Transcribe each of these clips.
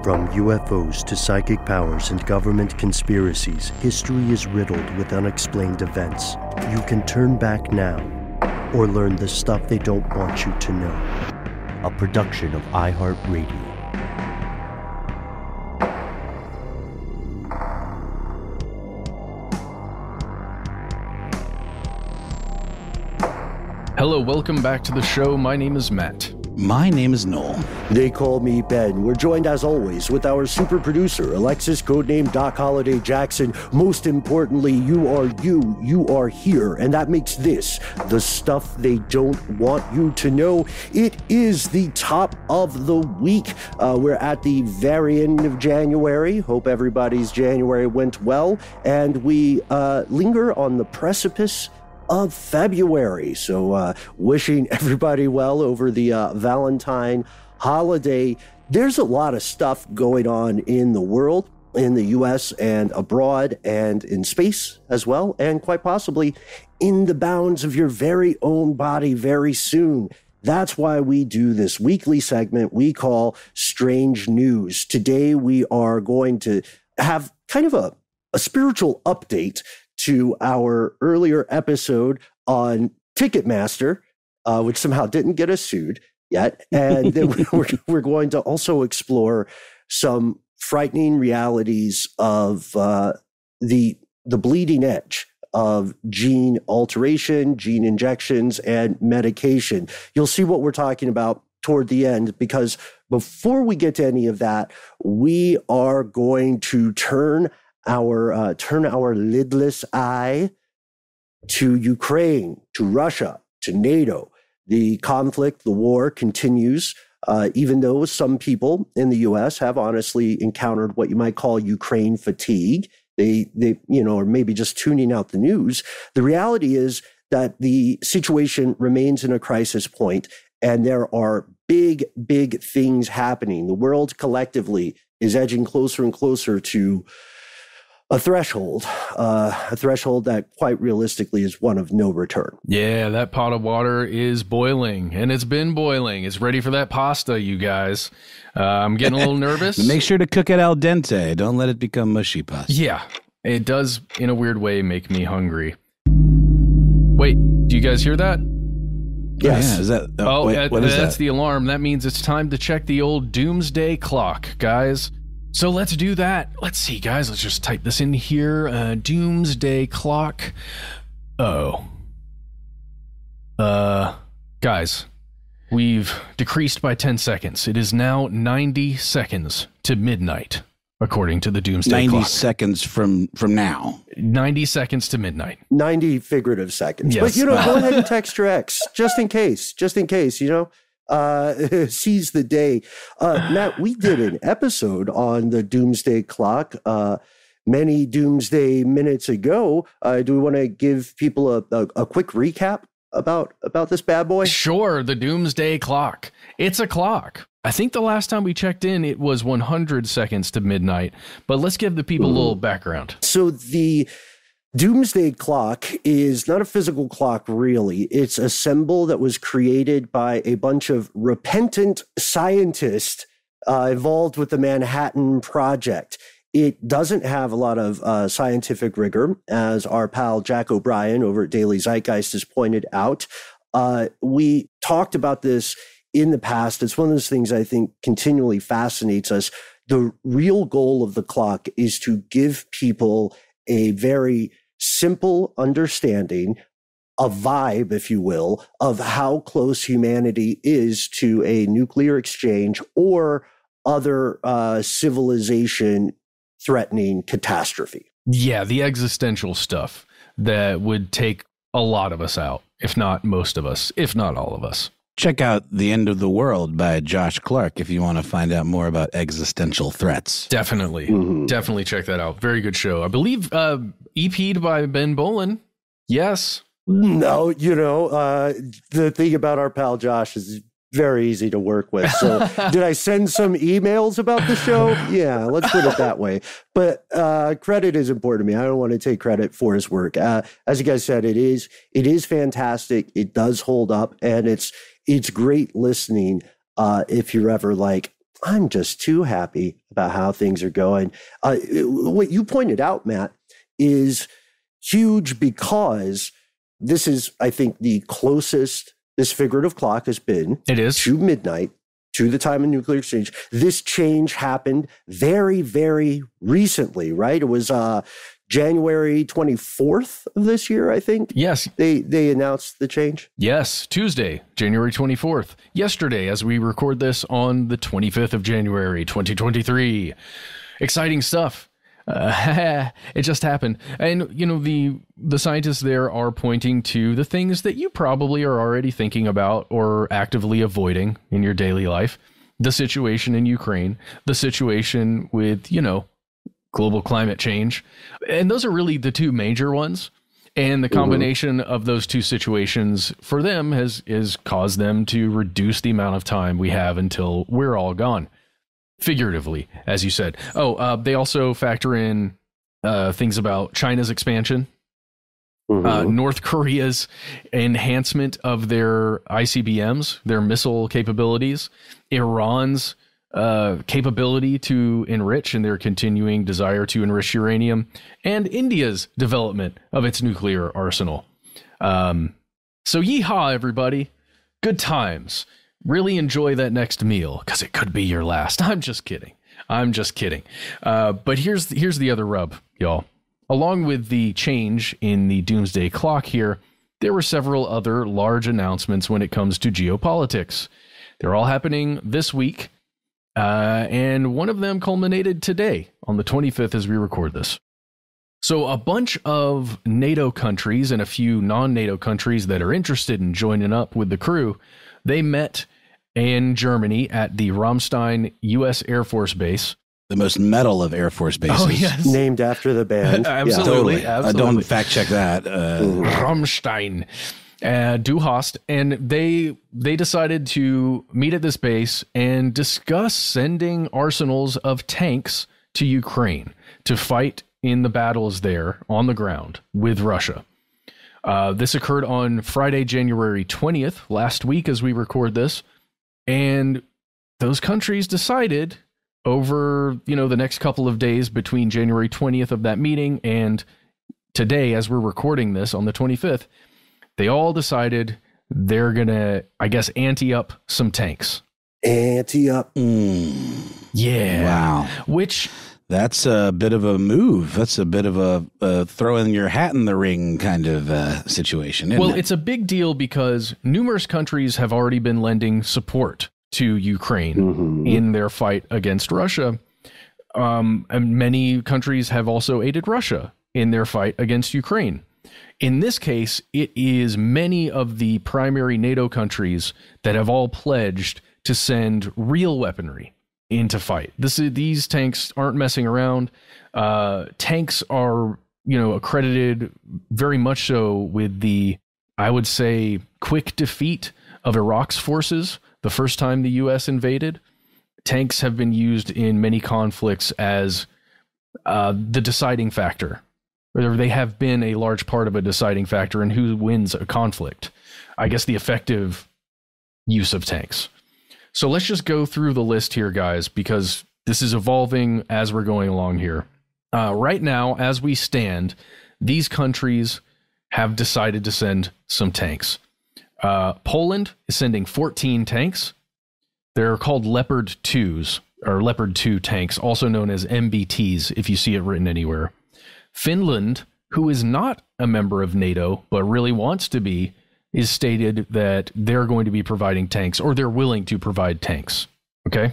From UFOs to psychic powers and government conspiracies, history is riddled with unexplained events. You can turn back now or learn the stuff they don't want you to know. A production of iHeartRadio. Hello, welcome back to the show. My name is Matt. My name is Noel. They call me Ben. We're joined as always with our super producer, Alexis, codename Doc Holliday Jackson. Most importantly, you are here, and that makes this the stuff they don't want you to know. It is the top of the week. We're at the very end of January. Hope everybody's January went well, and we linger on the precipice of February. So wishing everybody well over the Valentine holiday. There's a lot of stuff going on in the world, in the US and abroad, and in space as well, and quite possibly in the bounds of your very own body very soon. That's why we do this weekly segment we call Strange News. Today we are going to have kind of a spiritual update to our earlier episode on Ticketmaster, which somehow didn't get us sued yet. And then we're going to also explore some frightening realities of the bleeding edge of gene alteration, gene injections, and medication. You'll see what we're talking about toward the end, because before we get to any of that, we are going to turn our lidless eye to Ukraine, to Russia, to NATO. The conflict, the war continues, even though some people in the U.S. have honestly encountered what you might call Ukraine fatigue. They are maybe just tuning out the news. The reality is that the situation remains in a crisis point, and there are big, big things happening. The world collectively is edging closer and closer to a threshold that quite realistically is one of no return. Yeah, that pot of water is boiling, and it's been boiling. It's ready for that pasta, you guys. I'm getting a little nervous. Make sure to cook it al dente. Don't let it become mushy pasta. Yeah, it does, in a weird way, make me hungry. Wait, do you guys hear that? Yes. Oh, yeah. Is that? What is that's that? The alarm. That means it's time to check the old Doomsday Clock, guys. So let's do that. Let's see, guys. Let's just type this in here. Doomsday Clock. Guys, we've decreased by 10 seconds. It is now 90 seconds to midnight, according to the Doomsday Clock. 90 seconds from now. 90 seconds to midnight. 90 figurative seconds. Yes. But, go ahead and text your ex, just in case, seize the day. Matt, we did an episode on the Doomsday Clock many Doomsday minutes ago. Do we want to give people a quick recap about this bad boy? Sure, the Doomsday Clock. It's a clock. I think the last time we checked in, it was 100 seconds to midnight. But let's give the people a little background. So the Doomsday Clock is not a physical clock, really. It's a symbol that was created by a bunch of repentant scientists involved with the Manhattan Project. It doesn't have a lot of scientific rigor, as our pal Jack O'Brien over at Daily Zeitgeist has pointed out. We talked about this in the past. It's one of those things I think continually fascinates us. The real goal of the clock is to give people a very simple understanding, a vibe, if you will, of how close humanity is to a nuclear exchange or other civilization-threatening catastrophe. Yeah, the existential stuff that would take a lot of us out, if not most of us, if not all of us. Check out The End of the World by Josh Clark if you want to find out more about existential threats. Definitely. Definitely check that out. Very good show. I believe EP'd by Ben Bolin. Yes. No, the thing about our pal Josh is very easy to work with. So did I send some emails about the show? Yeah, let's put it that way. But credit is important to me. I don't want to take credit for his work. As you guys said, it is fantastic. It does hold up, and it's great listening if you're ever like, I'm just too happy about how things are going. What you pointed out, Matt, is huge because this is, I think, the closest this figurative clock has been to midnight, to the time of nuclear exchange. This change happened very, very recently, right? It was January 24th of this year, I think. Yes. They announced the change. Yes, Tuesday, January 24th. Yesterday, as we record this on the 25th of January, 2023. Exciting stuff. It just happened. And, you know, the scientists there are pointing to the things that you probably are already thinking about or actively avoiding in your daily life. The situation in Ukraine, the situation with, you know, global climate change. And those are really the two major ones. And the combination of those two situations for them has caused them to reduce the amount of time we have until we're all gone. Figuratively, as you said. They also factor in things about China's expansion, North Korea's enhancement of their ICBMs, their missile capabilities, Iran's capability to enrich and their continuing desire to enrich uranium, and India's development of its nuclear arsenal. So yeehaw, everybody. Good times. Really enjoy that next meal, because it could be your last. I'm just kidding. But here's the other rub, y'all. Along with the change in the Doomsday Clock here, there were several other large announcements when it comes to geopolitics. They're all happening this week. And one of them culminated today on the 25th as we record this. So a bunch of NATO countries and a few non-NATO countries that are interested in joining up with the crew, they met in Germany at the Ramstein U.S. Air Force Base. The most metal of Air Force bases. Oh, yes. Named after the band. Absolutely. Yeah, totally. Don't fact check that. Ramstein. Du Hast, and they decided to meet at this base and discuss sending arsenals of tanks to Ukraine to fight in the battles there on the ground with Russia. This occurred on Friday, January 20th, last week as we record this, and those countries decided over, you know, the next couple of days between January 20th of that meeting and today as we're recording this on the 25th, they all decided they're going to, I guess, ante up some tanks. Ante up. Yeah. Wow. Which... That's a bit of a move. That's a bit of a throwing your hat in the ring kind of situation, isn't it? It's a big deal because numerous countries have already been lending support to Ukraine in their fight against Russia. And many countries have also aided Russia in their fight against Ukraine. In this case, it is many of the primary NATO countries that have all pledged to send real weaponry into fight. These tanks aren't messing around. Tanks are, you know, accredited very much so with the, I would say, quick defeat of Iraq's forces the first time the U.S. invaded. Tanks have been used in many conflicts as the deciding factor. Or they have been a large part of a deciding factor in who wins a conflict. I guess the effective use of tanks. So let's just go through the list here, guys, because this is evolving as we're going along here. Right now, as we stand, these countries have decided to send some tanks. Poland is sending 14 tanks. They're called Leopard 2s, or Leopard 2 tanks, also known as MBTs, if you see it written anywhere. Finland, who is not a member of NATO, but really wants to be, is stated that they're going to be providing tanks, or they're willing to provide tanks. Okay?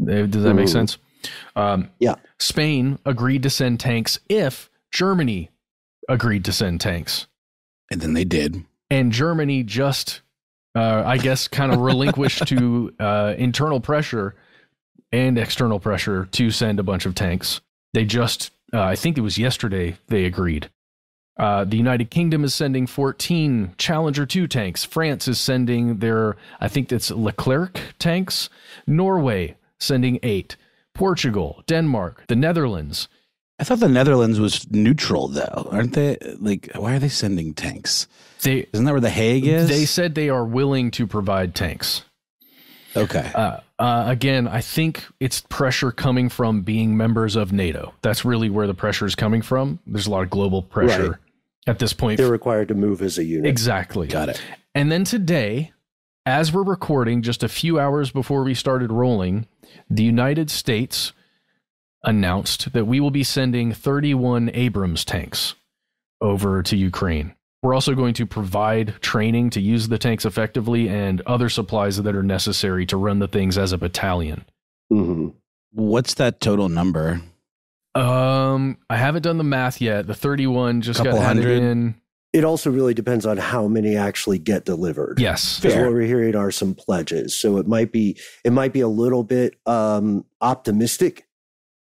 Does that make sense? Yeah. Spain agreed to send tanks if Germany agreed to send tanks. And then they did. And Germany just, I guess, kind of relinquished to internal pressure and external pressure to send a bunch of tanks. They just, I think it was yesterday, they agreed. The United Kingdom is sending 14 Challenger 2 tanks. France is sending their, I think that's Leclerc tanks. Norway sending 8. Portugal, Denmark, the Netherlands. I thought the Netherlands was neutral, though. Aren't they? Like, why are they sending tanks? Isn't that where The Hague is? They said they are willing to provide tanks. Okay. Again, I think it's pressure coming from being members of NATO. That's really where the pressure is coming from. There's a lot of global pressure at this point. They're required to move as a unit. Exactly. Got it. And then today, as we're recording, just a few hours before we started rolling, the United States announced that we will be sending 31 Abrams tanks over to Ukraine. We're also going to provide training to use the tanks effectively and other supplies that are necessary to run the things as a battalion. Mm-hmm. What's that total number? I haven't done the math yet. The 31 just got added in. It also really depends on how many actually get delivered. Yes. Because what we're hearing are some pledges. So it might be a little bit optimistic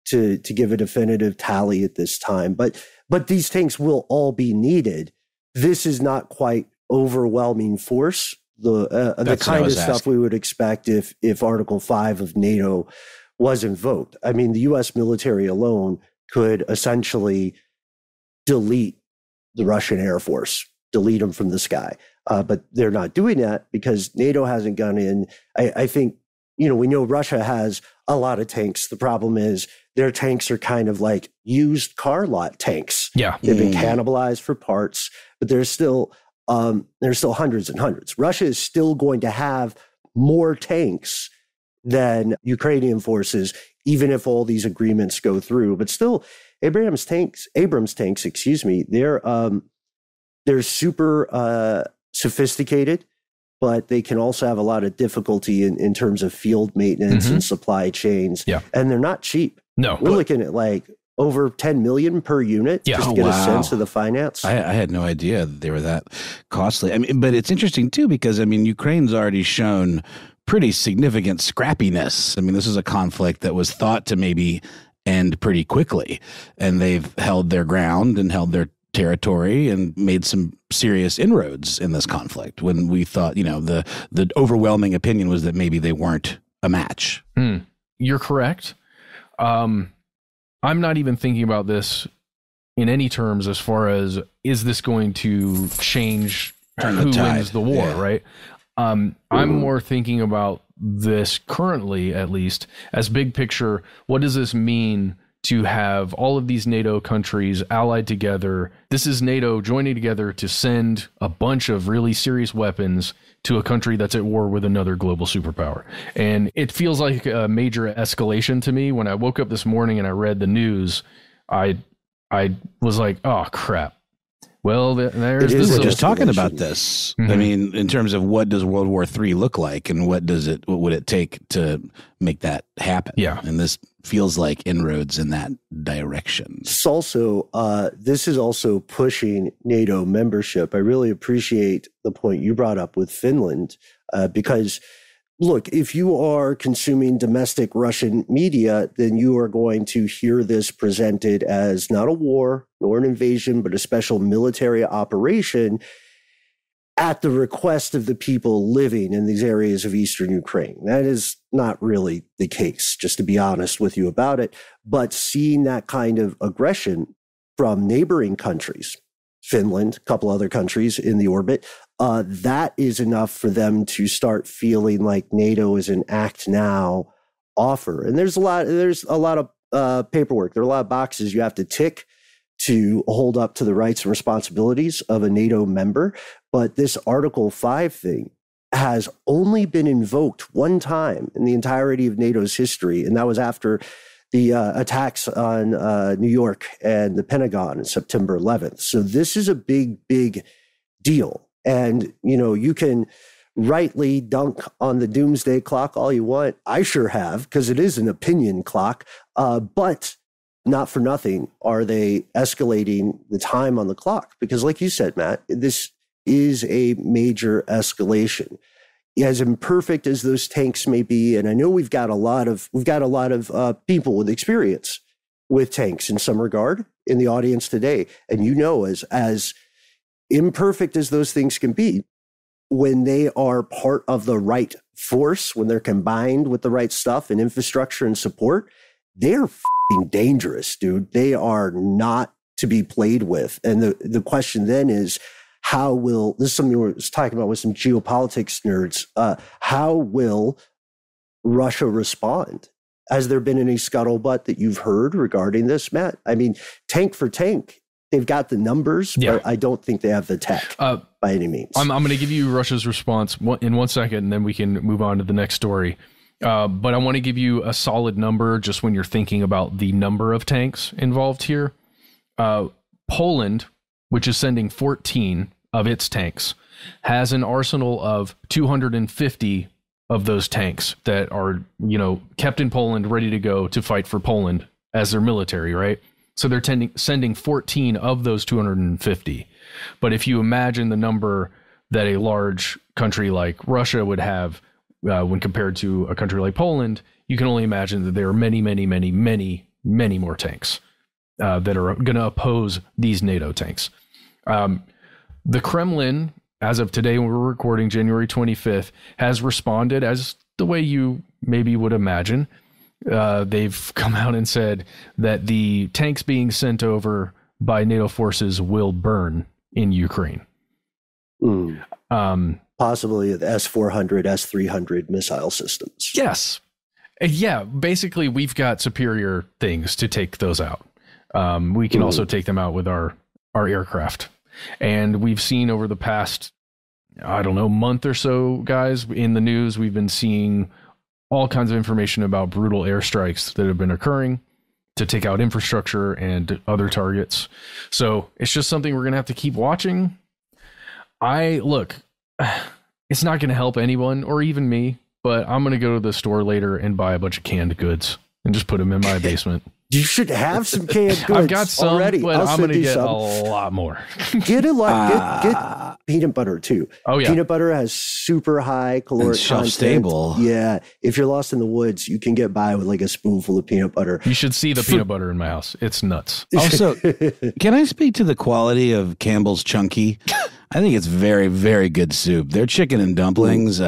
to give a definitive tally at this time. But these tanks will all be needed. This is not quite overwhelming force. The kind of stuff we would expect if Article 5 of NATO was invoked. I mean, the U.S. military alone could essentially delete the Russian Air Force, delete them from the sky. But they're not doing that because NATO hasn't gone in. I think, we know Russia has a lot of tanks. The problem is their tanks are kind of like used car lot tanks. Yeah. They've been cannibalized for parts, but there's still hundreds and hundreds. Russia is still going to have more tanks than Ukrainian forces, even if all these agreements go through. But still, Abrams tanks, they're super sophisticated, but they can also have a lot of difficulty in terms of field maintenance and supply chains. Yeah. And they're not cheap. No. We're looking at like over 10 million per unit just to get a sense of the finance. I had no idea that they were that costly. I mean, but it's interesting too, because Ukraine's already shown pretty significant scrappiness. I mean, this is a conflict that was thought to maybe end pretty quickly, and they've held their ground and held their territory and made some serious inroads in this conflict when we thought, the overwhelming opinion was that maybe they weren't a match. You're correct. I'm not even thinking about this in any terms as far as, is this going to change who wins the war, right? I'm more thinking about this currently, at least, as big picture. What does this mean to have all of these NATO countries allied together? This is NATO joining together to send a bunch of really serious weapons to a country that's at war with another global superpower. And it feels like a major escalation to me. When I woke up this morning and I read the news, I was like, oh, crap. Well, there's this. We're just talking about this. I mean, in terms of what does World War III look like, and what would it take to make that happen? Yeah, and this feels like inroads in that direction. It's also, this is also pushing NATO membership. I really appreciate the point you brought up with Finland, because look, if you are consuming domestic Russian media, then you are going to hear this presented as not a war nor an invasion, but a special military operation at the request of the people living in these areas of eastern Ukraine. That is not really the case, just to be honest with you about it. But seeing that kind of aggression from neighboring countries, Finland, a couple other countries in the orbit, that is enough for them to start feeling like NATO is an act now offer. And there's a lot of paperwork. There are a lot of boxes you have to tick to hold up to the rights and responsibilities of a NATO member. But this Article 5 thing has only been invoked one time in the entirety of NATO's history, and that was after the attacks on New York and the Pentagon on September 11th. So this is a big, big deal. And, you can rightly dunk on the Doomsday Clock all you want. I sure have, because it is an opinion clock. But not for nothing are they escalating the time on the clock. Because like you said, Matt, this is a major escalation. As imperfect as those tanks may be, and I know we've got a lot of people with experience with tanks in some regard in the audience today, and as imperfect as those things can be, when they are part of the right force, when they're combined with the right stuff and infrastructure and support, they're f***ing dangerous, dude. They are not to be played with. And the question then is, this is something we was talking about with some geopolitics nerds, how will Russia respond? Has there been any scuttlebutt that you've heard regarding this, Matt? I mean, tank for tank, they've got the numbers, but I don't think they have the tech by any means. I'm going to give you Russia's response in 1 second, and then we can move on to the next story. But I want to give you a solid number just when you're thinking about the number of tanks involved here. Poland, which is sending 14 of its tanks, has an arsenal of 250 of those tanks that are, kept in Poland, ready to go to fight for Poland as their military, right? So they're sending 14 of those 250. But if you imagine the number that a large country like Russia would have when compared to a country like Poland, you can only imagine that there are many, many, many, many, many more tanks that are going to oppose these NATO tanks. The Kremlin, as of today, when we're recording January 25th, has responded as the way you maybe would imagine. They've come out and said that the tanks being sent over by NATO forces will burn in Ukraine. Possibly the S-400, S-300 missile systems. Yes. Yeah, basically, we've got superior things to take those out. We can also take them out with our aircraft. And we've seen over the past, month or so, guys, in the news, we've been seeing all kinds of information about brutal airstrikes that have been occurring to take out infrastructure and other targets. So it's just something we're going to have to keep watching. It's not going to help anyone or even me, but I'm going to go to the store later and buy a bunch of canned goods and just put them in my basement. You should have some canned goods. I've got some already. But I'm going to get a lot more. Get peanut butter too. Oh yeah, peanut butter has super high caloric content. Shelf-stable. Yeah, if you're lost in the woods, you can get by with like a spoonful of peanut butter. You should see the peanut butter in my house. It's nuts. Also, can I speak to the quality of Campbell's Chunky? I think it's very, very good soup. Their chicken and dumplings.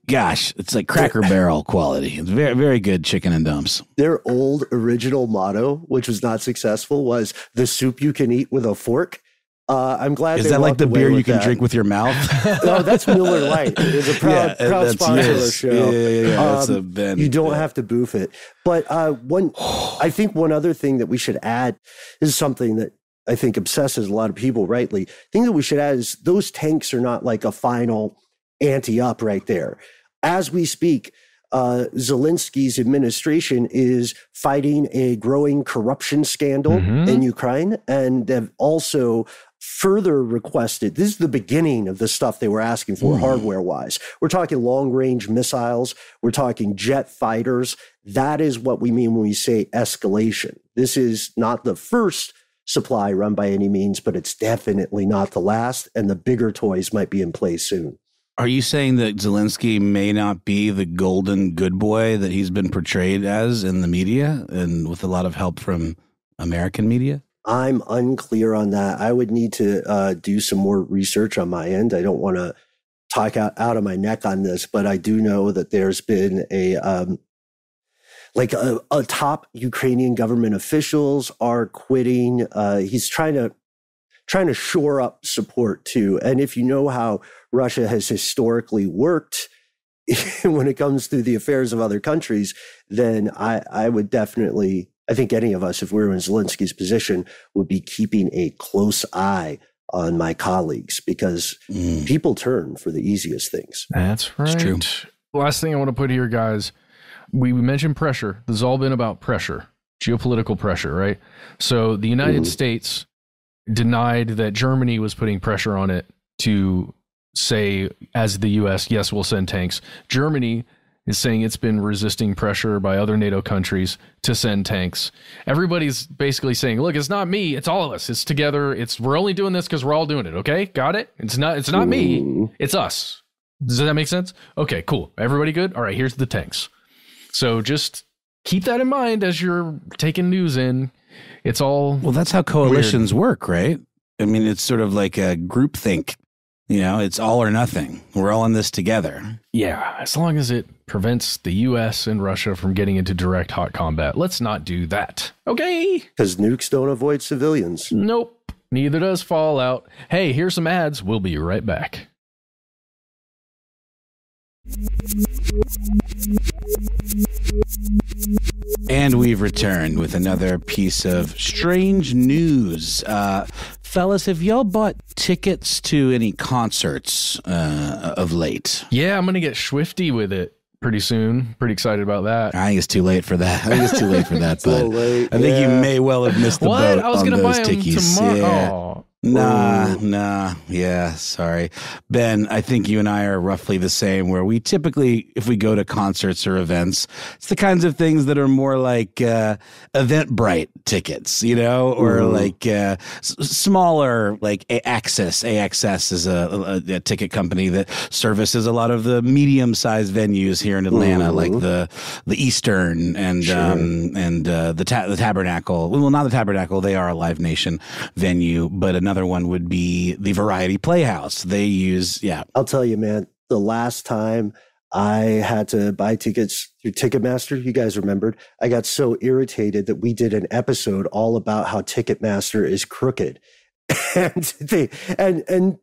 Gosh, it's like Cracker Barrel quality. It's very, very good chicken and dumps. Their old original motto, which was not successful, was the soup you can eat with a fork. I'm glad. Is that like the beer you can drink with your mouth? No, that's Miller Lite. It's a proud sponsor of the show. Yeah. You don't have to boof it. But I think one other thing that we should add is something that I think obsesses a lot of people rightly. The thing that we should add is those tanks are not like a final ante up right there. As we speak, Zelensky's administration is fighting a growing corruption scandal in Ukraine, and they've also further requested, this is the beginning of the stuff they were asking for hardware-wise. We're talking long-range missiles. We're talking jet fighters. That is what we mean when we say escalation. This is not the first supply run by any means, but it's definitely not the last, and the bigger toys might be in place soon. Are you saying that Zelensky may not be the golden good boy that he's been portrayed as in the media and with a lot of help from American media? I'm unclear on that. I would need to do some more research on my end. I don't want to talk out of my neck on this, but I do know that there's been a top Ukrainian government officials are quitting. He's trying to shore up support too. And if you know how Russia has historically worked when it comes to the affairs of other countries, then I would definitely, I think any of us, if we were in Zelensky's position, would be keeping a close eye on my colleagues because people turn for the easiest things. That's right. It's true. Last thing I want to put here, guys, we mentioned pressure. This has all been about pressure, geopolitical pressure, right? So the United States denied that Germany was putting pressure on it to say, as the U.S., yes, we'll send tanks. Germany is saying it's been resisting pressure by other NATO countries to send tanks. Everybody's basically saying, look, it's not me, it's all of us. It's together. We're only doing this because we're all doing it. Okay, got it? It's not me, it's us. Does that make sense? Okay, cool. Everybody good? All right, here's the tanks. So just keep that in mind as you're taking news in. It's all well. That's how coalitions work, right? I mean, it's sort of like a groupthink. You know, it's all or nothing. We're all in this together. Yeah, as long as it prevents the U.S. and Russia from getting into direct hot combat. Let's not do that. Okay? Because nukes don't avoid civilians. Nope. Neither does Fallout. Hey, here's some ads. We'll be right back. And we've returned with another piece of strange news. Fellas, have y'all bought tickets to any concerts of late? Yeah, I'm going to get swifty with it pretty soon. Pretty excited about that. I think it's too late for that. But I think you may well have missed the boat I was on gonna those buy them tickies. tomorrow. Yeah. Oh. Nah. Yeah, sorry. Ben, I think you and I are roughly the same, where we typically, if we go to concerts or events, it's the kinds of things that are more like Eventbrite tickets, or like smaller, like AXS. AXS is a ticket company that services a lot of the medium-sized venues here in Atlanta, like the Eastern and the Tabernacle. Well, not the Tabernacle. They are a Live Nation venue, but another one would be the Variety Playhouse. They use, I'll tell you, man, the last time I had to buy tickets through Ticketmaster, you guys remembered, I got so irritated that we did an episode all about how Ticketmaster is crooked. And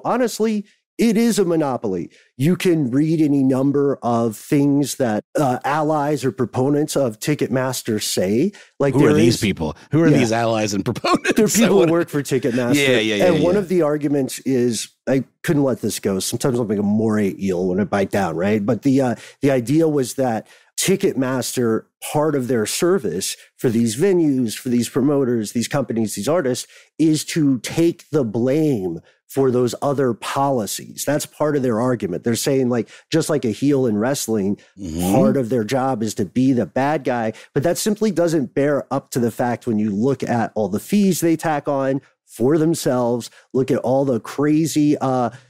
honestly, it is a monopoly. You can read any number of things that allies or proponents of Ticketmaster say. Like, who are these people? Who are these allies and proponents? They're people who work for Ticketmaster. Yeah. And one of the arguments is, I couldn't let this go. Sometimes I'm like a moray eel when I bite down, right? But the idea was that Ticketmaster, part of their service for these venues, for these promoters, these companies, these artists, is to take the blame for those other policies. That's part of their argument. They're saying, like, just like a heel in wrestling, part of their job is to be the bad guy. But that simply doesn't bear up to the fact when you look at all the fees they tack on for themselves, look at all the crazy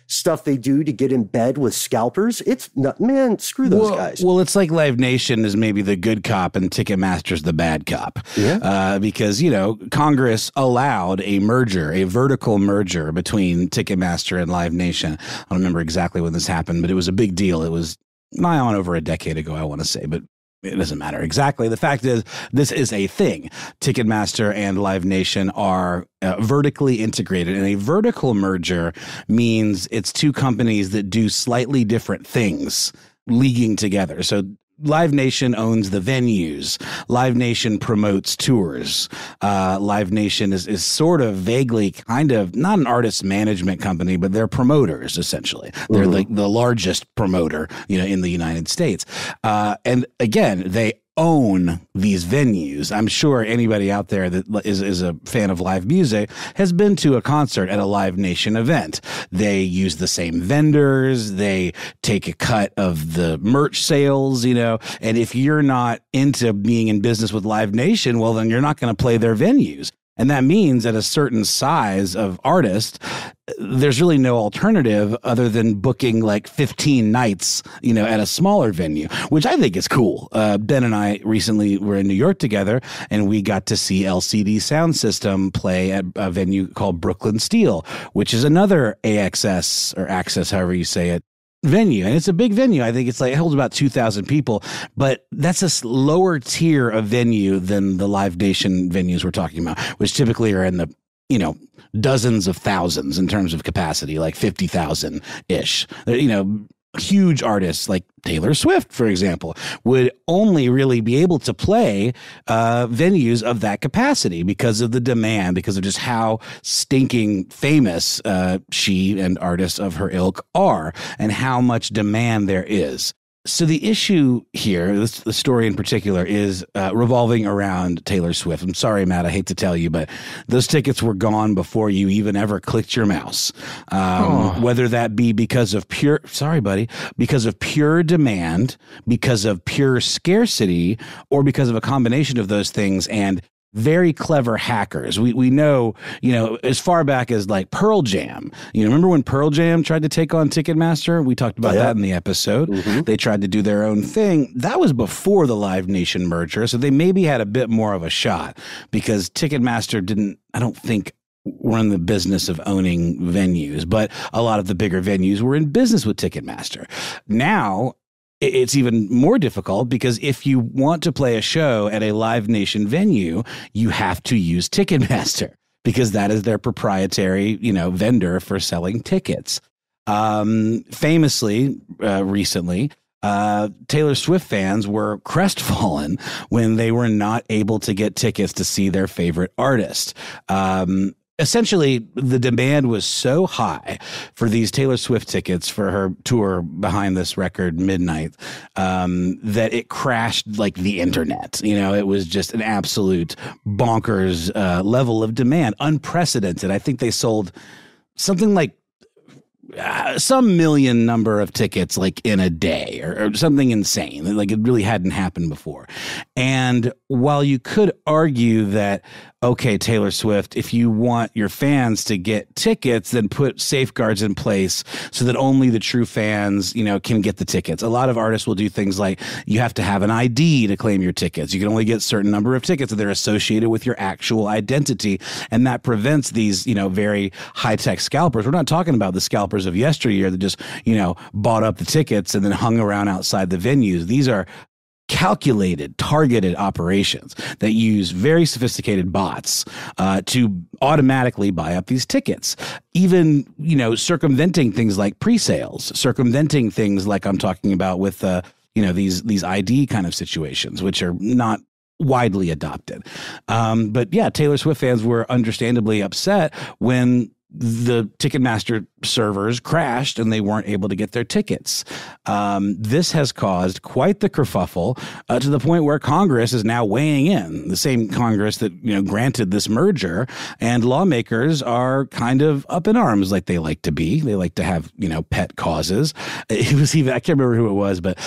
stuff they do to get in bed with scalpers. It's not, man, screw those guys. Well, it's like Live Nation is maybe the good cop and Ticketmaster's the bad cop. Yeah. Because, Congress allowed a vertical merger between Ticketmaster and Live Nation. I don't remember exactly when this happened, but it was a big deal. It was nigh on over a decade ago, I want to say, but it doesn't matter exactly. The fact is, this is a thing. Ticketmaster and Live Nation are vertically integrated, and a vertical merger means it's two companies that do slightly different things leaguing together. So Live Nation owns the venues. Live Nation promotes tours. Live Nation is sort of vaguely kind of not an artist management company, but they're promoters, essentially. They're like the largest promoter, in the United States. And again, they own these venues. I'm sure anybody out there that is a fan of live music has been to a concert at a Live Nation event. They use the same vendors. They take a cut of the merch sales, and if you're not into being in business with Live Nation, well, then you're not going to play their venues. And that means at a certain size of artist, there's really no alternative other than booking like 15 nights, at a smaller venue, which I think is cool. Ben and I recently were in New York together, and we got to see LCD Sound System play at a venue called Brooklyn Steel, which is another AXS or Access, however you say it, venue. And it's a big venue. I think it holds about 2,000 people, but that's a lower tier of venue than the Live Nation venues we're talking about, which typically are in the, dozens of thousands in terms of capacity, like 50,000 ish. Huge artists like Taylor Swift, for example, would only really be able to play venues of that capacity because of the demand, because of just how stinking famous she and artists of her ilk are and how much demand there is. So the issue here, the story in particular, is revolving around Taylor Swift. I'm sorry, Matt, I hate to tell you, but those tickets were gone before you even ever clicked your mouse. Whether that be because of pure demand, because of pure scarcity, or because of a combination of those things. And very clever hackers. We know, as far back as like Pearl Jam. Remember when Pearl Jam tried to take on Ticketmaster? We talked about that in the episode. They tried to do their own thing. That was before the Live Nation merger, so they maybe had a bit more of a shot because Ticketmaster didn't, I don't think, were in the business of owning venues, but a lot of the bigger venues were in business with Ticketmaster. Now, it's even more difficult because if you want to play a show at a Live Nation venue, you have to use Ticketmaster because that is their proprietary, vendor for selling tickets. Famously, recently, Taylor Swift fans were crestfallen when they were not able to get tickets to see their favorite artist. Essentially, the demand was so high for these Taylor Swift tickets for her tour behind this record, Midnight, that it crashed like the internet. You know, it was just an absolute bonkers level of demand, unprecedented. I think they sold something like some million number of tickets like in a day or something insane. Like it really hadn't happened before. And while you could argue that, okay, Taylor Swift, if you want your fans to get tickets, then put safeguards in place so that only the true fans, you know, can get the tickets. A lot of artists will do things like you have to have an ID to claim your tickets. You can only get a certain number of tickets that are associated with your actual identity. And that prevents these, you know, very high-tech scalpers. We're not talking about the scalpers of yesteryear that just, you know, bought up the tickets and then hung around outside the venues. These are calculated, targeted operations that use very sophisticated bots to automatically buy up these tickets, even, you know, circumventing things like pre-sales, circumventing things like I'm talking about with, you know, these ID kind of situations, which are not widely adopted. But yeah, Taylor Swift fans were understandably upset when the Ticketmaster servers crashed and they weren't able to get their tickets. This has caused quite the kerfuffle to the point where Congress is now weighing in, the same Congress that, you know, granted this merger, and lawmakers are kind of up in arms like they like to be. They like to have, you know, pet causes. It was even, I can't remember who it was, but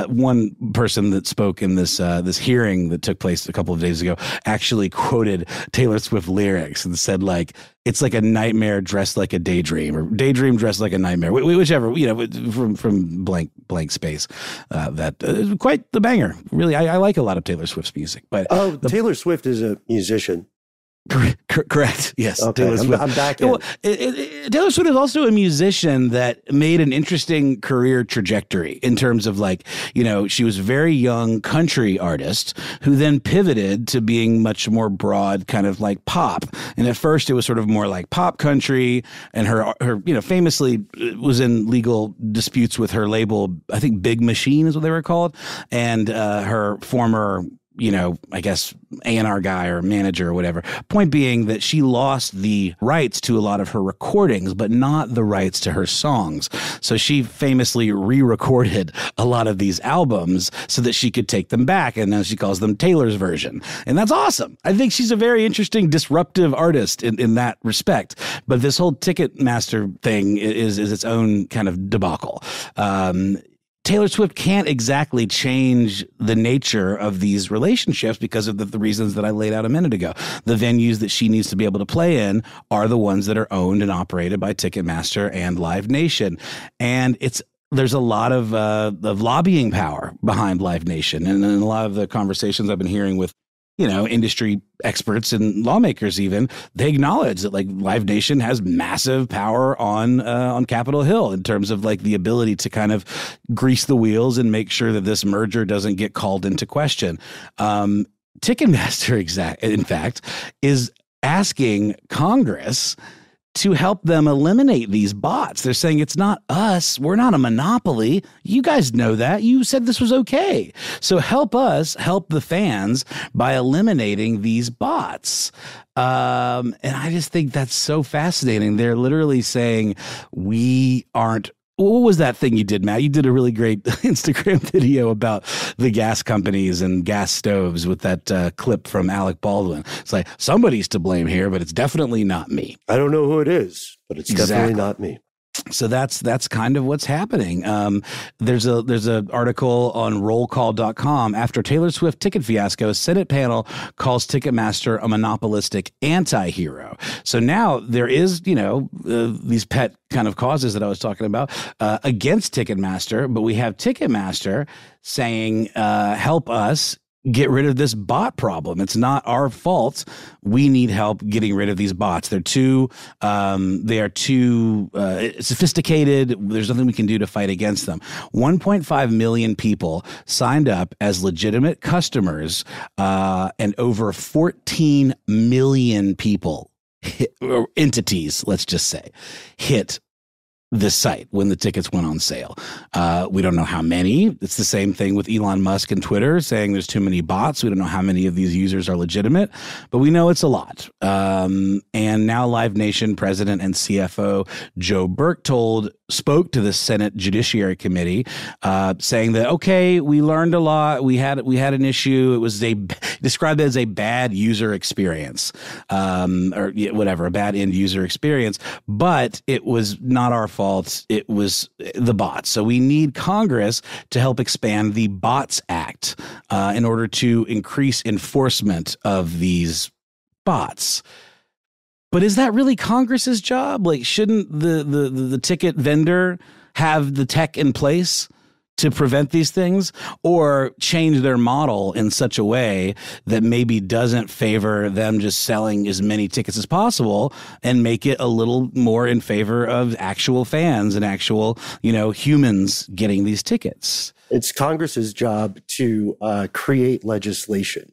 one person that spoke in this hearing that took place a couple of days ago actually quoted Taylor Swift lyrics and said, like, it's like a nightmare dressed like a daydream, or daydream dressed like a nightmare, whichever, you know, from blank space. That quite the banger. Really, I like a lot of Taylor Swift's music. But Taylor Swift is a musician. Correct. Yes. Okay, Taylor Swift. I'm back in. Well, Taylor Swift is also a musician that made an interesting career trajectory in terms of, like, you know, she was a very young country artist who then pivoted to being much more broad, kind of like pop. And at first it was sort of more like pop country, and her you know, famously was in legal disputes with her label. I think Big Machine is what they were called. And her former, you know, I guess A&R guy or manager or whatever. Point being that she lost the rights to a lot of her recordings, but not the rights to her songs. So she famously re-recorded a lot of these albums so that she could take them back. And then she calls them Taylor's version. And that's awesome. I think she's a very interesting, disruptive artist in that respect. But this whole Ticketmaster thing is its own kind of debacle. Taylor Swift can't exactly change the nature of these relationships because of the reasons that I laid out a minute ago. The venues that she needs to be able to play in are the ones that are owned and operated by Ticketmaster and Live Nation. And there's a lot of lobbying power behind Live Nation. And in a lot of the conversations I've been hearing with, you know, industry experts and lawmakers, even, they acknowledge that, like, Live Nation has massive power on Capitol Hill in terms of, like, the ability to kind of grease the wheels and make sure that this merger doesn't get called into question. Ticketmaster, in fact, is asking Congress to help them eliminate these bots. They're saying, it's not us. We're not a monopoly. You guys know that. You said this was okay. So help us help the fans by eliminating these bots. And I just think that's so fascinating. They're literally saying, we aren't. What was that thing you did, Matt? You did a really great Instagram video about the gas companies and gas stoves with that clip from Alec Baldwin. It's like, somebody's to blame here, but it's definitely not me. I don't know who it is, but it's definitely not me. So that's kind of what's happening. There's a article on rollcall.com. After Taylor Swift ticket fiasco, Senate panel calls Ticketmaster a monopolistic anti-hero. So now there is, you know, these pet kind of causes that I was talking about against Ticketmaster, but we have Ticketmaster saying, help us get rid of this bot problem. It's not our fault. We need help getting rid of these bots. They are too sophisticated. There's nothing we can do to fight against them. 1.5 million people signed up as legitimate customers, and over 14 million people or entities, let's just say, hit this site when the tickets went on sale. We don't know how many. It's the same thing with Elon Musk and Twitter saying there's too many bots. We don't know how many of these users are legitimate, but we know it's a lot. And now Live Nation president and CFO Joe Burke spoke to the Senate Judiciary Committee, saying that, okay, we learned a lot. We had an issue. It was described as a bad user experience, or whatever, a bad end user experience, but it was not our fault. It was the bots. So we need Congress to help expand the Bots Act in order to increase enforcement of these bots. But is that really Congress's job? Like, shouldn't the ticket vendor have the tech in place to prevent these things, or change their model in such a way that maybe doesn't favor them just selling as many tickets as possible and make it a little more in favor of actual fans and actual, humans getting these tickets? It's Congress's job to create legislation.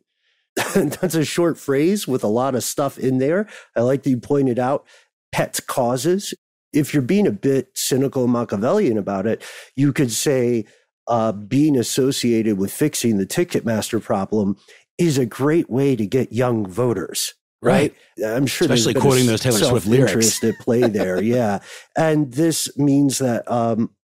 That's a short phrase with a lot of stuff in there. I like that you pointed out pet causes. If you're being a bit cynical and Machiavellian about it, you could say being associated with fixing the Ticketmaster problem is a great way to get young voters, right? I'm sure especially quoting those Taylor Swift lyrics at play there. Yeah. And this means that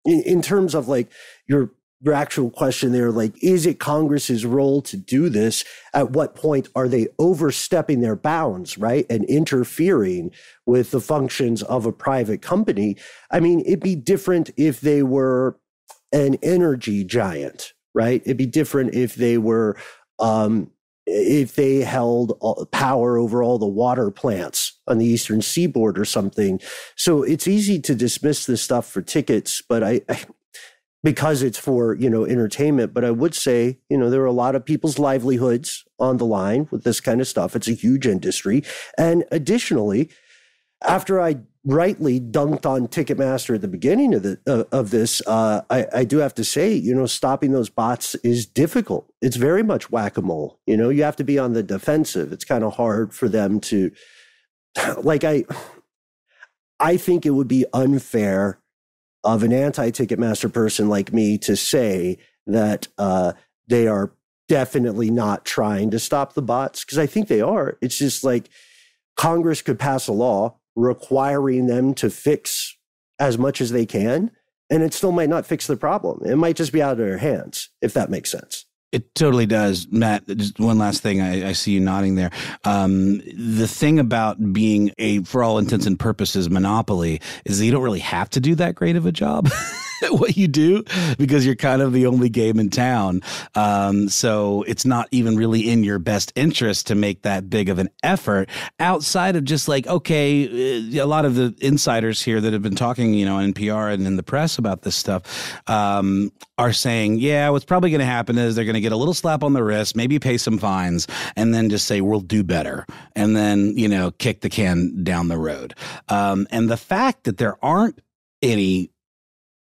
in terms of like your actual question there, like, is it Congress's role to do this? At what point are they overstepping their bounds, right? And interfering with the functions of a private company? I mean, it'd be different if they were an energy giant, right? It'd be different if they were, if they held power over all the water plants on the Eastern Seaboard or something. So it's easy to dismiss this stuff for tickets, but because it's for, entertainment. But I would say, there are a lot of people's livelihoods on the line with this kind of stuff. It's a huge industry. And additionally, after I rightly dunked on Ticketmaster at the beginning of this, I do have to say, stopping those bots is difficult. It's very much whack-a-mole. You have to be on the defensive. It's kind of hard for them to, I think it would be unfair of an anti-Ticketmaster person like me to say that they are definitely not trying to stop the bots, because I think they are. It's just like Congress could pass a law requiring them to fix as much as they can, and it still might not fix the problem. It might just be out of their hands, if that makes sense. It totally does. Matt, just one last thing. I see you nodding there. The thing about being for all intents and purposes, monopoly is that you don't really have to do that great of a job at what you do, because you're kind of the only game in town. So it's not even really in your best interest to make that big of an effort outside of just like, okay, a lot of the insiders here that have been talking, on NPR and in the press about this stuff, are saying, yeah, what's probably going to happen is they're going to get a little slap on the wrist, maybe pay some fines, and then just say, we'll do better. And then, kick the can down the road. And the fact that there aren't any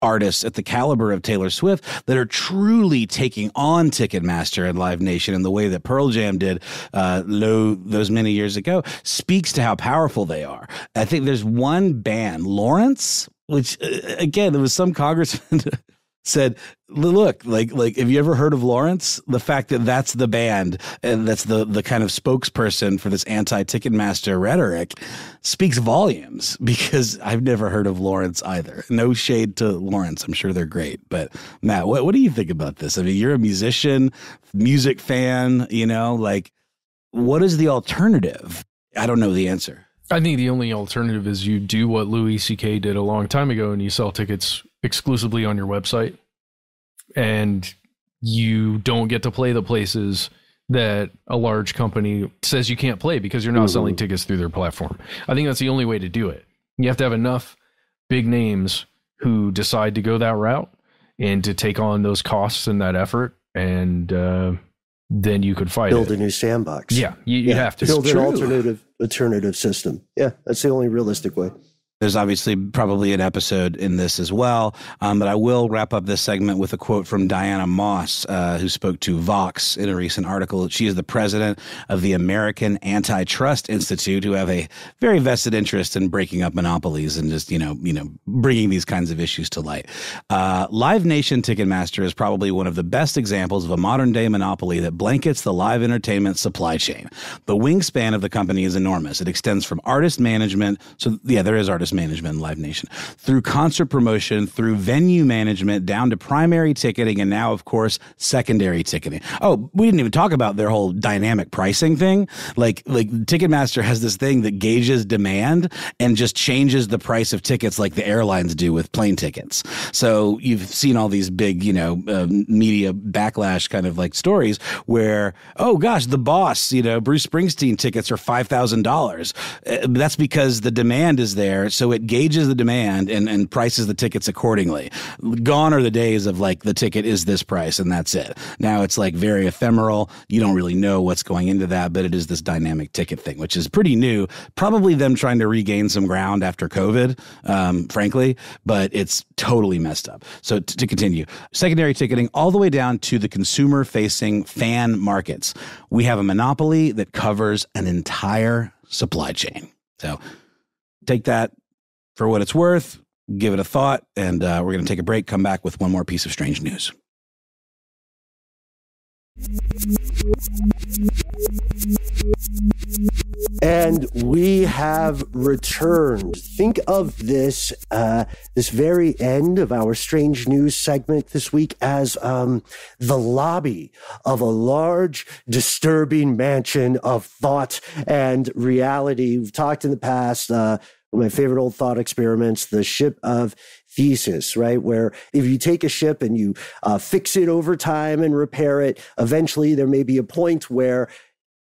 artists at the caliber of Taylor Swift that are truly taking on Ticketmaster and Live Nation in the way that Pearl Jam did those many years ago speaks to how powerful they are. I think there's one band, Lawrence, which again, there was some congressman said, look, like, have you ever heard of Lawrence? The fact that that's the band and that's the kind of spokesperson for this anti-Ticketmaster rhetoric speaks volumes, because I've never heard of Lawrence either. No shade to Lawrence. I'm sure they're great. But Matt, what do you think about this? I mean, you're a musician, music fan, what is the alternative? I don't know the answer. I think the only alternative is you do what Louis C.K. did a long time ago, and you sell tickets exclusively on your website, and you don't get to play the places that a large company says you can't play because you're not selling tickets through their platform. I think that's the only way to do it. You have to have enough big names who decide to go that route and to take on those costs and that effort, and then you could build a new sandbox. Yeah, you have to build an alternative system. Yeah, that's the only realistic way. There's obviously probably an episode in this as well, but I will wrap up this segment with a quote from Diana Moss, who spoke to Vox in a recent article. She is the president of the American Antitrust Institute, who have a very vested interest in breaking up monopolies and just, bringing these kinds of issues to light. Live Nation Ticketmaster is probably one of the best examples of a modern-day monopoly that blankets the live entertainment supply chain. The wingspan of the company is enormous. It extends from artist management. So, yeah, there is artist management in Live Nation, through concert promotion, through venue management, down to primary ticketing, and now, of course, secondary ticketing. Oh, we didn't even talk about their whole dynamic pricing thing. Like Ticketmaster has this thing that gauges demand and just changes the price of tickets like the airlines do with plane tickets. So you've seen all these big, media backlash kind of like stories where, oh gosh, The Boss, Bruce Springsteen tickets are $5,000. That's because the demand is there. So it gauges the demand and prices the tickets accordingly. Gone are the days of like the ticket is this price and that's it. Now it's like very ephemeral. You don't really know what's going into that, but it is this dynamic ticket thing, which is pretty new. Probably them trying to regain some ground after COVID, frankly, but it's totally messed up. So to continue, secondary ticketing all the way down to the consumer facing fan markets. We have a monopoly that covers an entire supply chain. So take that for what it's worth, give it a thought, and we're going to take a break, come back with one more piece of strange news. And we have returned. Think of this this very end of our strange news segment this week as the lobby of a large, disturbing mansion of thought and reality. We've talked in the past, one of my favorite old thought experiments, the ship of Theseus, right? Where if you take a ship and you fix it over time and repair it, eventually there may be a point where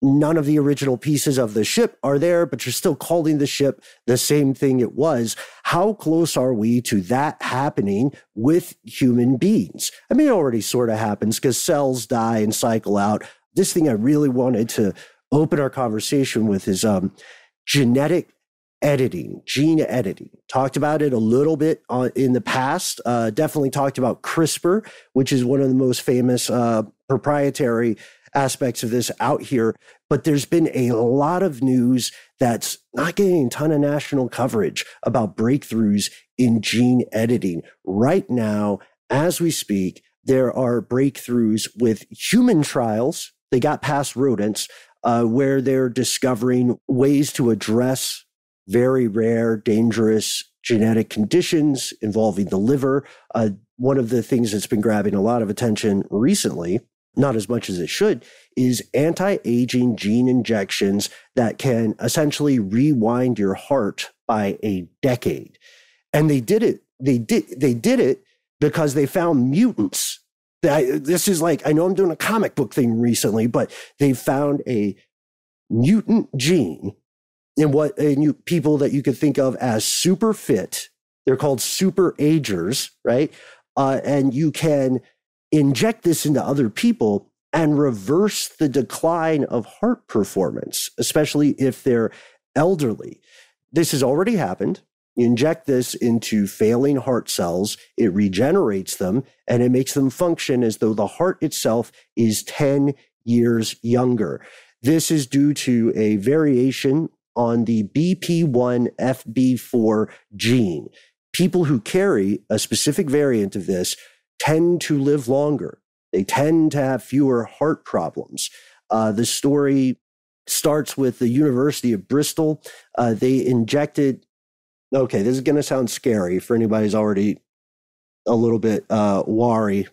none of the original pieces of the ship are there, but you're still calling the ship the same thing it was. How close are we to that happening with human beings? I mean, it already sort of happens because cells die and cycle out. This thing I really wanted to open our conversation with is genetic editing, gene editing. Talked about it a little bit in the past. Definitely talked about CRISPR, which is one of the most famous proprietary aspects of this out here. But there's been a lot of news that's not getting a ton of national coverage about breakthroughs in gene editing. Right now, as we speak, there are breakthroughs with human trials. They got past rodents, where they're discovering ways to address very rare, dangerous genetic conditions involving the liver. One of the things that's been grabbing a lot of attention recently, not as much as it should, is anti-aging gene injections that can essentially rewind your heart by a decade. And they did it. They did it because they found mutants. This is like, I know I'm doing a comic book thing recently, but they found a mutant gene in people that you could think of as super fit. They're called super agers, right? And you can inject this into other people and reverse the decline of heart performance, especially if they're elderly. This has already happened. You inject this into failing heart cells, it regenerates them, and it makes them function as though the heart itself is 10 years younger. This is due to a variation on the BP1FB4 gene. People who carry a specific variant of this tend to live longer. They tend to have fewer heart problems. The story starts with the University of Bristol. They injected, okay, this is going to sound scary for anybody who's already a little bit wary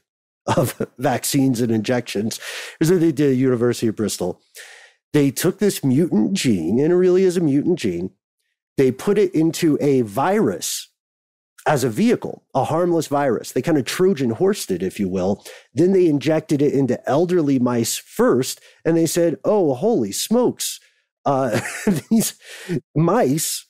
of vaccines and injections. Here's what they did at the University of Bristol. They took this mutant gene, and it really is a mutant gene. They put it into a virus as a vehicle, a harmless virus. They kind of Trojan horsed it, if you will. Then they injected it into elderly mice first, and they said, oh, holy smokes. These mice,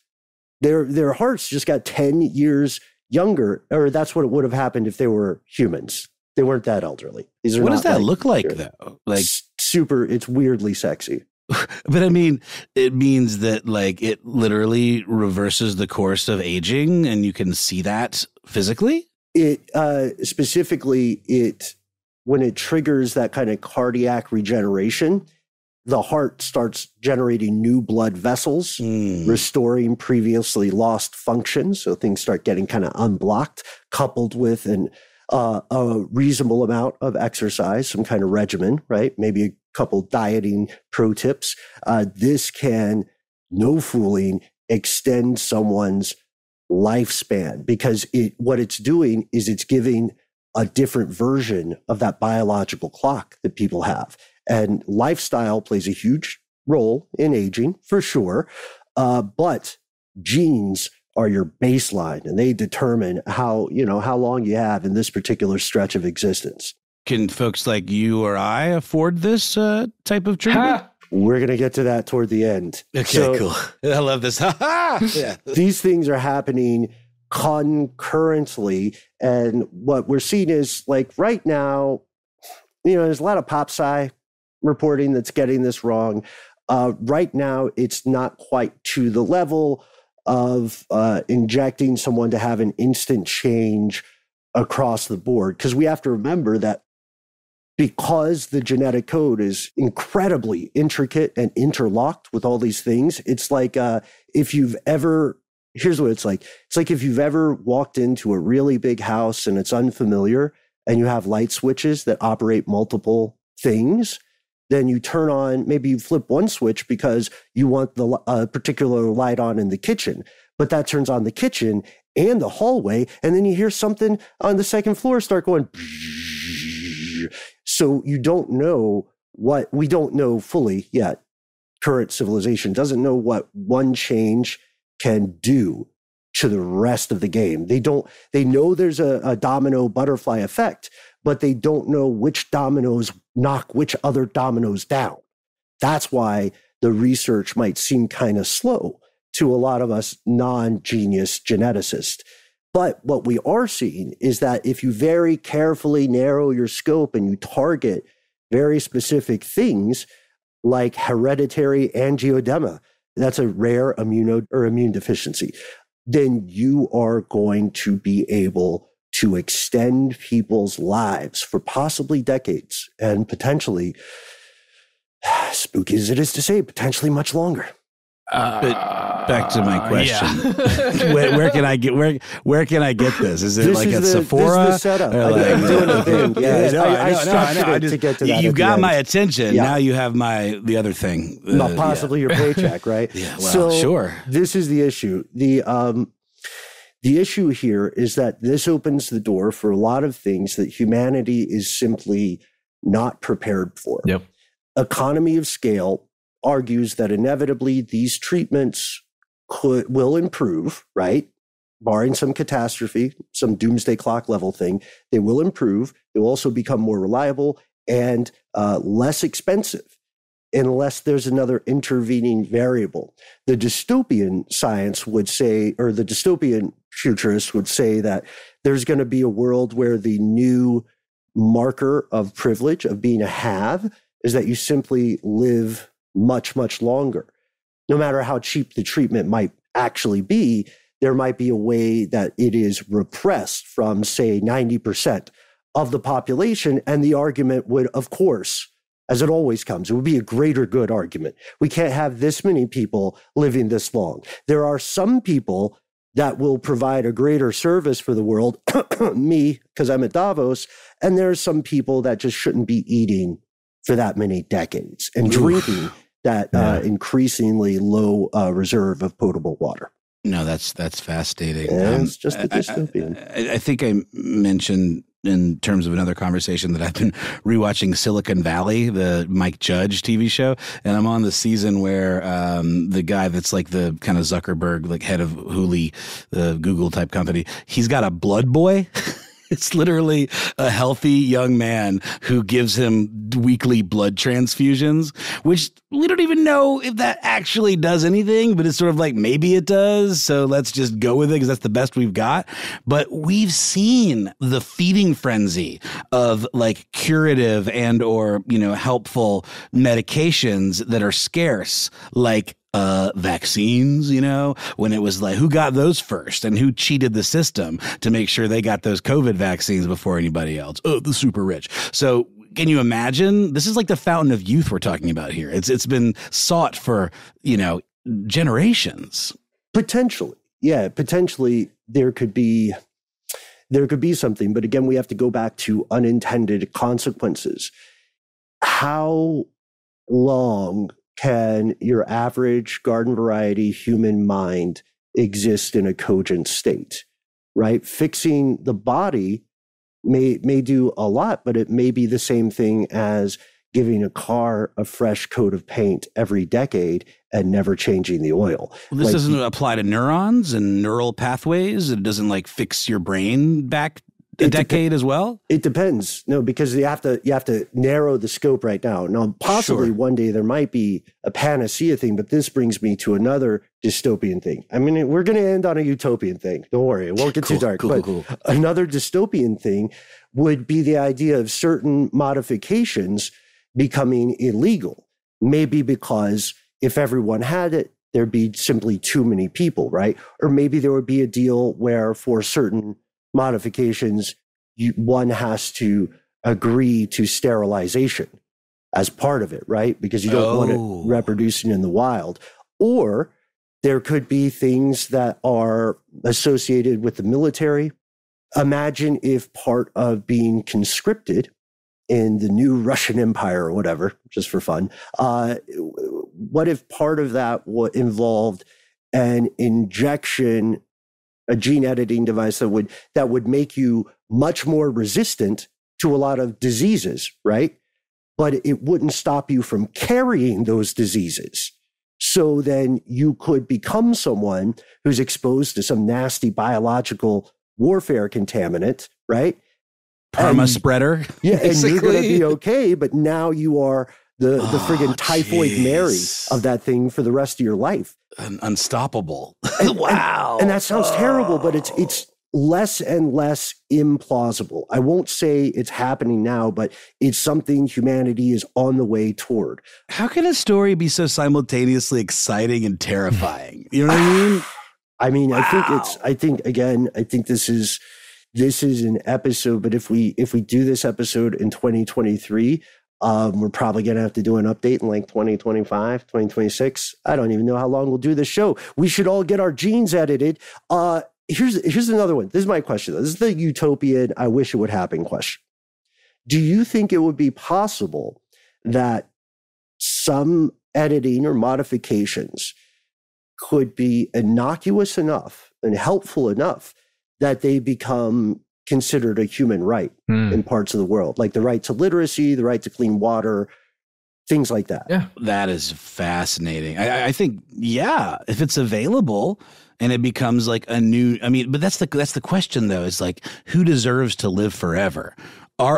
their hearts just got 10 years younger, or that's what it would have happened if they were humans. They weren't that elderly. What does that look like, though? Like super, it's weirdly sexy. But I mean, it means that like it literally reverses the course of aging, and you can see that physically. It specifically, when it triggers that kind of cardiac regeneration, the heart starts generating new blood vessels, restoring previously lost function. So things start getting kind of unblocked, coupled with a reasonable amount of exercise, some kind of regimen, right? Maybe a couple dieting pro tips. This can, no fooling, extend someone's lifespan, because what it's doing is it's giving a different version of that biological clock that people have. And lifestyle plays a huge role in aging, for sure. But genes are your baseline, and they determine how long you have in this particular stretch of existence. Can folks like you or I afford this type of treatment? We're going to get to that toward the end. Okay, cool. I love this. Yeah. These things are happening concurrently. And what we're seeing is, like, right now, there's a lot of pop sci reporting that's getting this wrong. Right now, it's not quite to the level of injecting someone to have an instant change across the board. Because we have to remember that because the genetic code is incredibly intricate and interlocked with all these things, it's like here's what it's like. It's like if you've ever walked into a really big house and it's unfamiliar and you have light switches that operate multiple things, then you turn on, maybe you flip one switch because you want the particular light on in the kitchen, but that turns on the kitchen and the hallway, and then you hear something on the second floor start going. So we don't know fully yet. Current civilization doesn't know what one change can do to the rest of the game. They know there's a domino butterfly effect, but they don't know which dominoes knock which other dominoes down. That's why the research might seem kind of slow to a lot of us non-genius geneticists. But what we are seeing is that if you very carefully narrow your scope and you target very specific things like hereditary angioedema, that's a rare immune deficiency, then you are going to be able to extend people's lives for possibly decades and potentially, spooky as it is to say, potentially much longer. But back to my question: where can I get this? Is it like at Sephora? This is the setup. I'm doing a thing. I structured it to get to that. You got my attention. Yeah. Now you have the other thing. Possibly your paycheck, right? Yeah. Well, sure. This is the issue. The issue here is that this opens the door for a lot of things that humanity is simply not prepared for. Yep. Economy of scale argues that inevitably these treatments will improve, right? Barring some catastrophe, some doomsday clock level thing, they will improve. They will also become more reliable and less expensive, unless there's another intervening variable. The dystopian science would say, or the dystopian futurists would say, that there's going to be a world where the new marker of privilege, of being a have, is that you simply live much, much longer. No matter how cheap the treatment might actually be, there might be a way that it is repressed from, say, 90% of the population. And the argument would, of course, as it always comes, it would be a greater good argument. We can't have this many people living this long. There are some people that will provide a greater service for the world, me, because I'm at Davos, and there are some people that just shouldn't be eating for that many decades and drinking that increasingly low reserve of potable water. No, that's fascinating. It's just a dystopian. I think I mentioned in terms of another conversation that I've been rewatching Silicon Valley, the Mike Judge TV show, and I'm on the season where the guy that's like the kind of Zuckerberg, like head of Hooli, the Google type company, he's got a blood boy. It's literally a healthy young man who gives him weekly blood transfusions, which we don't even know if that actually does anything, but it's sort of like maybe it does. So let's just go with it because that's the best we've got. But we've seen the feeding frenzy of like curative and or, helpful medications that are scarce, like vaccines, when it was like, who got those first and who cheated the system to make sure they got those COVID vaccines before anybody else? Oh, the super rich. So can you imagine? This is like the fountain of youth we're talking about here. It's been sought for, generations. Potentially. Yeah, potentially there could be something. But again, we have to go back to unintended consequences. How long can your average garden variety human mind exist in a cogent state, right? Fixing the body may do a lot, but it may be the same thing as giving a car a fresh coat of paint every decade and never changing the oil. Well, this doesn't apply to neurons and neural pathways. It doesn't like fix your brain back a decade as well? It depends. No, because you have to narrow the scope right now. Now, possibly one day there might be a panacea thing, but this brings me to another dystopian thing. I mean, we're going to end on a utopian thing. Don't worry. It won't get too dark. Cool. Another dystopian thing would be the idea of certain modifications becoming illegal. Maybe because if everyone had it, there'd be simply too many people, right? Or maybe there would be a deal where for certain modifications, one has to agree to sterilization as part of it, right? Because you don't want it reproducing in the wild. Or there could be things that are associated with the military. Imagine if part of being conscripted in the new Russian Empire or whatever, just for fun, what if part of that involved an injection, a gene editing device that would make you much more resistant to a lot of diseases, right? But it wouldn't stop you from carrying those diseases. So then you could become someone who's exposed to some nasty biological warfare contaminant, right? Perma spreader. Yeah, basically. And you're going to be okay, but now you are the friggin' typhoid Mary of that thing for the rest of your life. Unstoppable. Wow. And that sounds terrible, but it's less and less implausible. I won't say it's happening now, but it's something humanity is on the way toward. How can a story be so simultaneously exciting and terrifying? You know what I mean? I mean, wow. I think this is an episode, but if we do this episode in 2023, we're probably going to have to do an update in like 2025, 2026. I don't even know how long we'll do this show. We should all get our genes edited. Here's another one. This is my question, though. This is the utopian, I wish it would happen question. Do you think it would be possible that some editing or modifications could be innocuous enough and helpful enough that they become considered a human right in parts of the world, like the right to literacy, the right to clean water, things like that? Yeah, that is fascinating. I think, if it's available and it becomes like a new, but that's the question though, is like, who deserves to live forever?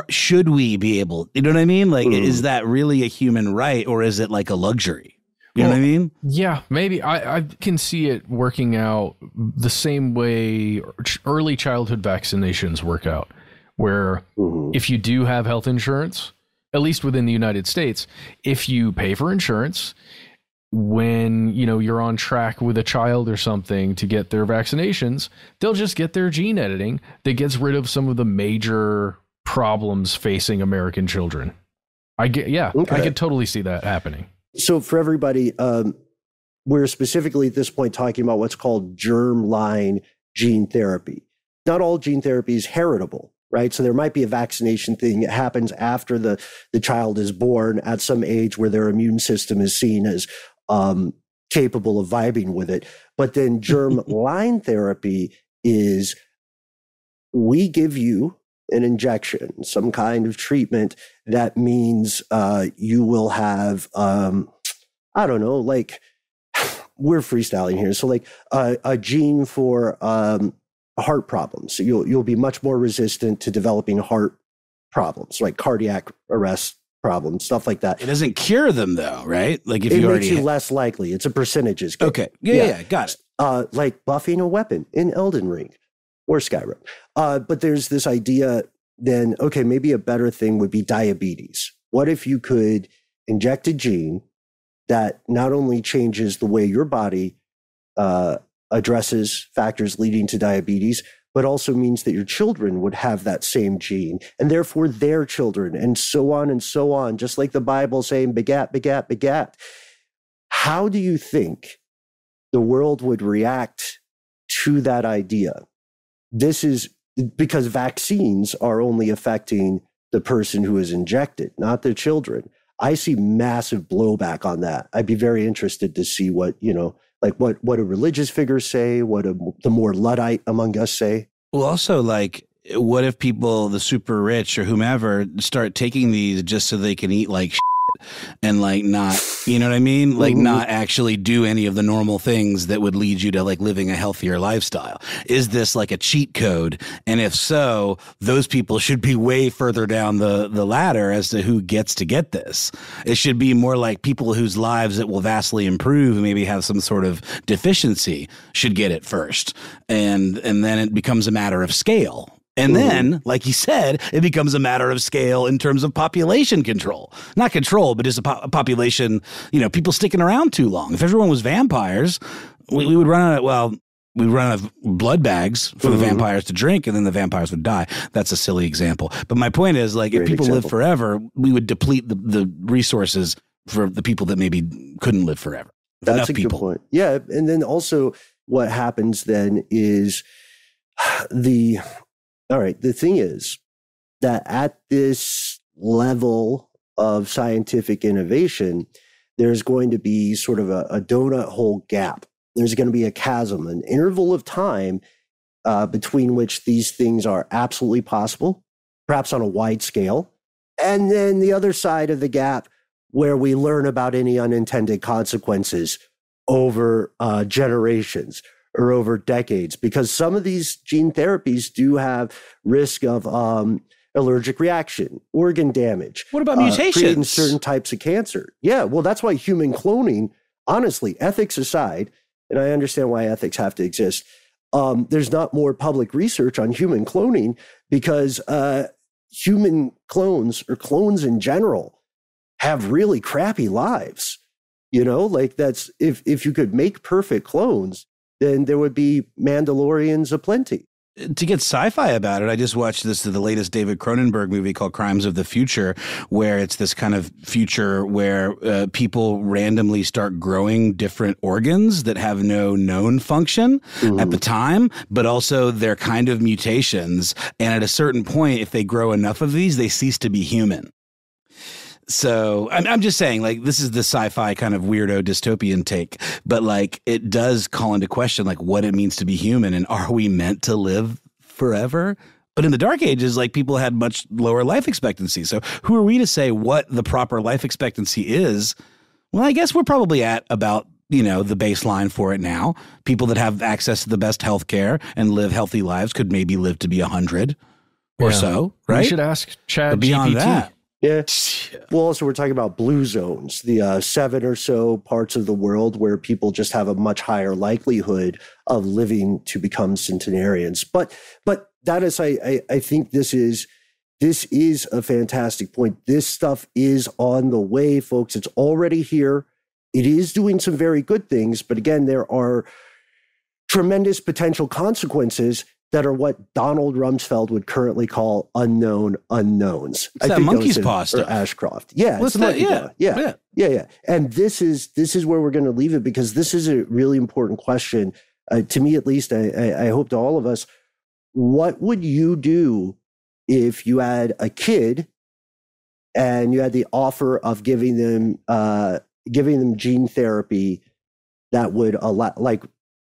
Should we be able, you know what I mean? Like, is that really a human right or is it like a luxury? You know what I mean? Yeah, maybe. I can see it working out the same way early childhood vaccinations work out, where if you do have health insurance, at least within the United States, if you pay for insurance, when you're on track with a child or something to get their vaccinations, they'll just get their gene editing that gets rid of some of the major problems facing American children. I could totally see that happening. So for everybody, we're specifically at this point talking about what's called germline gene therapy. Not all gene therapy is heritable, right? So there might be a vaccination thing that happens after the child is born at some age where their immune system is seen as capable of vibing with it. But then germline therapy is we give you an injection, some kind of treatment that means you will have, I don't know, like we're freestyling here. So like a gene for heart problems. So you'll be much more resistant to developing heart problems, like cardiac arrest problems, stuff like that. It doesn't cure them though, right? Like if it you makes already you less likely. It's a percentages game. Okay. Yeah, got it. Like buffing a weapon in Elden Ring or Skyrim. But there's this idea then, okay, maybe a better thing would be diabetes. What if you could inject a gene that not only changes the way your body addresses factors leading to diabetes, but also means that your children would have that same gene, and therefore their children, and so on, just like the Bible saying begat, begat, begat. How do you think the world would react to that idea? This is because vaccines are only affecting the person who is injected, not the children. I see massive blowback on that. I'd be very interested to see what, like what do religious figures say? What do the more Luddite among us say? Well, also, like, what if people, the super rich or whomever, start taking these just so they can eat like shit and like not, you know what I mean? Like not actually do any of the normal things that would lead you to like living a healthier lifestyle. Is this like a cheat code? And if so, those people should be way further down the ladder as to who gets to get this. It should be more like people whose lives it will vastly improve and maybe have some sort of deficiency should get it first. And then it becomes a matter of scale. And then, like you said, it becomes a matter of scale in terms of population control. Not control, but just a population, people sticking around too long. If everyone was vampires, we would run out of blood bags for the vampires to drink, and then the vampires would die. That's a silly example. But my point is, like, if people live forever, we would deplete the resources for the people that maybe couldn't live forever. That's a good point. Yeah, and then also what happens then is the thing is that at this level of scientific innovation, there's going to be sort of a donut hole gap. There's going to be a chasm, an interval of time between which these things are absolutely possible, perhaps on a wide scale. And then the other side of the gap where we learn about any unintended consequences over generations or over decades, because some of these gene therapies do have risk of allergic reaction, organ damage. What about mutations? Creating certain types of cancer. Yeah, well, that's why human cloning, honestly, ethics aside, and I understand why ethics have to exist, there's not more public research on human cloning because human clones or clones in general have really crappy lives. Like that's, if you could make perfect clones, then there would be Mandalorians aplenty. To get sci-fi about it, I just watched the latest David Cronenberg movie called Crimes of the Future, where it's this kind of future where people randomly start growing different organs that have no known function at the time, but also they're kind of mutations. And at a certain point, if they grow enough of these, they cease to be human. So I'm just saying, like, this is the sci-fi kind of weirdo dystopian take, but like it does call into question like what it means to be human, and are we meant to live forever? But in the Dark Ages, like people had much lower life expectancy. So who are we to say what the proper life expectancy is? Well, I guess we're probably at about the baseline for it now. People that have access to the best health care and live healthy lives could maybe live to be 100 or so, right? We should ask Chad but beyond GPT. That. Yeah. Well, also we're talking about blue zones, the 7 or so parts of the world where people just have a much higher likelihood of living to become centenarians. But that is, I think this is a fantastic point. This stuff is on the way, folks. It's already here. It is doing some very good things, but again, there are tremendous potential consequences that are what Donald Rumsfeld would currently call unknown unknowns. It's that monkey's paw stuff. Or Ashcroft. Yeah. What's that? Yeah. And this is where we're going to leave it, because this is a really important question. To me, at least, I hope to all of us. What would you do if you had a kid and you had the offer of giving them gene therapy that would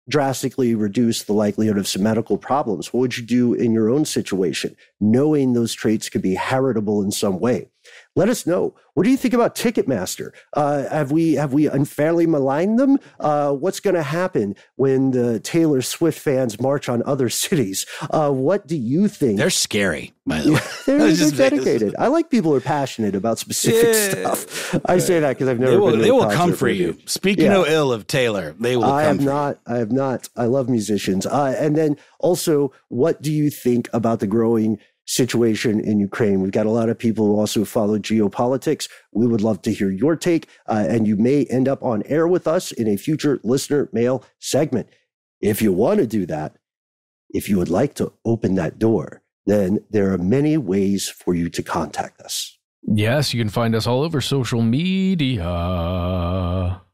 drastically reduce the likelihood of some medical problems? What would you do in your own situation, knowing those traits could be heritable in some way? Let us know. What do you think about Ticketmaster? Have we unfairly maligned them? What's going to happen when the Taylor Swift fans march on other cities? What do you think? They're scary, by the way. They're dedicated. I like people who are passionate about specific stuff. I say that because I've never been to They a will concert come for with you. Speaking no ill of Taylor, they will come for you. I have not. I love musicians. And then also, what do you think about the growing situation in Ukraine? We've got a lot of people who also follow geopolitics. We would love to hear your take, and you may end up on air with us in a future listener mail segment. If you want to do that, if you would like to open that door, then there are many ways for you to contact us. Yes, you can find us all over social media.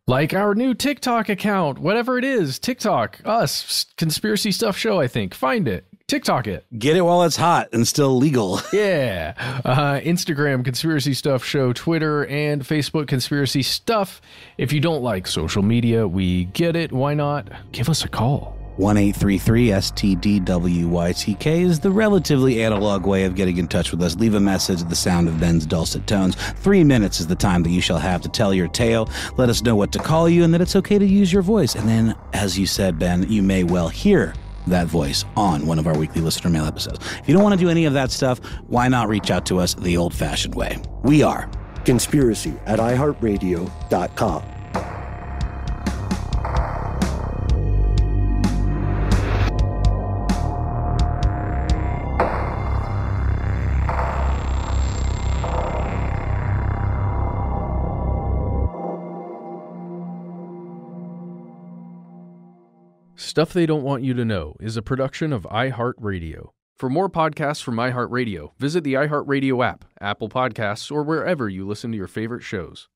Like our new TikTok account, whatever it is, TikTok, us, Conspiracy Stuff Show, I think. Find it. TikTok it. Get it while it's hot and still legal. Yeah. Instagram, Conspiracy Stuff Show, Twitter, and Facebook, Conspiracy Stuff. If you don't like social media, we get it. Why not? Give us a call. 1-833-STDWYTK is the relatively analog way of getting in touch with us. Leave a message at the sound of Ben's dulcet tones. 3 minutes is the time that you shall have to tell your tale. Let us know what to call you and that it's okay to use your voice. And then, as you said, Ben, you may well hear that voice on one of our weekly listener mail episodes. If you don't want to do any of that stuff, why not reach out to us the old-fashioned way? We are Conspiracy at iHeartRadio.com. Stuff They Don't Want You to Know is a production of iHeartRadio. For more podcasts from iHeartRadio, visit the iHeartRadio app, Apple Podcasts, or wherever you listen to your favorite shows.